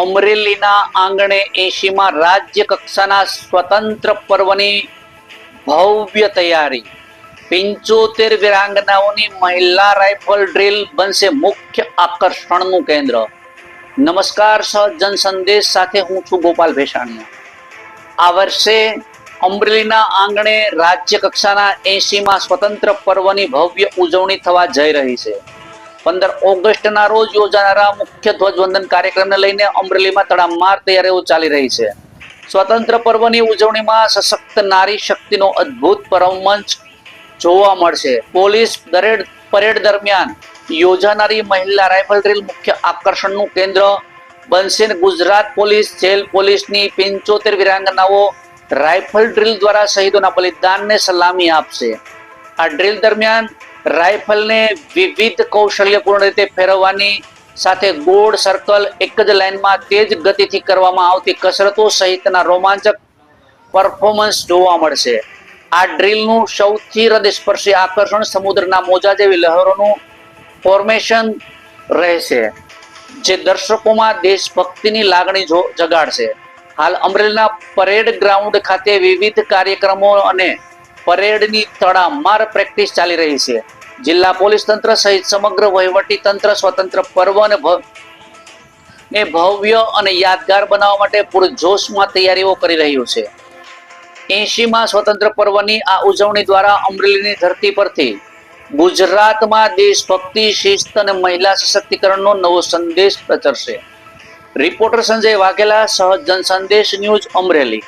અમરેલીના આંગણે 80માં રાજ્ય કક્ષાના સ્વતંત્ર પર્વની ભવ્ય તૈયારી। 75 વીરાંગનાઓની મહિલા રાઇફલ ડ્રીલ બનશે મુખ્ય આકર્ષણનું કેન્દ્ર। નમસ્કાર, સહજ સંદેશ સાથે હું છું ગોપાલ ભેસાણીયા। આ વર્ષે અમરેલીના આંગણે રાજ્ય કક્ષાના 80માં સ્વતંત્ર પર્વની ભવ્ય ઉજવણી થવા જઈ રહી છે। 15 ઓગસ્ટના રોજ યોજાનારા મુખ્ય ધ્વજવંદન કાર્યક્રમને લઈને અમરેલીમાં તડામાર તૈયારીઓ ચાલી રહી છે। સ્વતંત્ર પર્વની ઉજવણીમાં સશક્ત નારી શક્તિનો અદ્ભુત પરમંચ જોવા મળશે। પોલીસ પરેડ દરમિયાન યોજાનારી મહિલા રાઇફલ ડ્રીલ મુખ્ય આકર્ષણનું કેન્દ્ર બનશે। ગુજરાત પોલીસ, જેલ પોલીસની 75 વીરાંગનાઓ રાઇફલ ડ્રીલ દ્વારા શહીદોના બલિદાનને સલામી આપશે। આ ડ્રીલ દરમિયાન રાઇફલને વિવિધ કૌશલ્યપૂર્ણ રીતે ફેરવવાની સાથે ગોળ સર્કલ, એક જ લાઇનમાં તેજ ગતિથી કરવામાં આવતી કસરતો સહિતના રોમાંચક પરફોર્મન્સ જોવા મળશે। આ ડ્રીલનું સૌથી હૃદયસ્પર્શી આકર્ષણ સમુદ્રના મોજા જેવી લહેરોનું ફોર્મેશન રહેશે, જે દર્શકોમાં દેશભક્તિની લાગણી જગાડશે। હાલ અમરેલીના પરેડ ગ્રાઉન્ડ ખાતે વિવિધ કાર્યક્રમો અને પરેડની તડામાર પ્રેક્ટિસ ચાલી રહી છે। જિલ્લા પોલીસ તંત્ર સહિત સમગ્ર વહીવટી તંત્ર સ્વતંત્ર પર્વને ભવ્ય અને યાદગાર બનાવવા માટે પૂરજોશમાં તૈયારીઓ કરી રહ્યું છે। 80માં સ્વતંત્ર પર્વની આ ઉજવણી દ્વારા અમરેલીની ધરતી પરથી ગુજરાતમાં દેશભક્તિ, શિસ્ત અને મહિલા સશક્તિકરણનો નવો સંદેશ પ્રચરશે। રિપોર્ટર સંજય વાઘેલા, સહજ જન સંદેશ ન્યૂઝ, અમરેલી।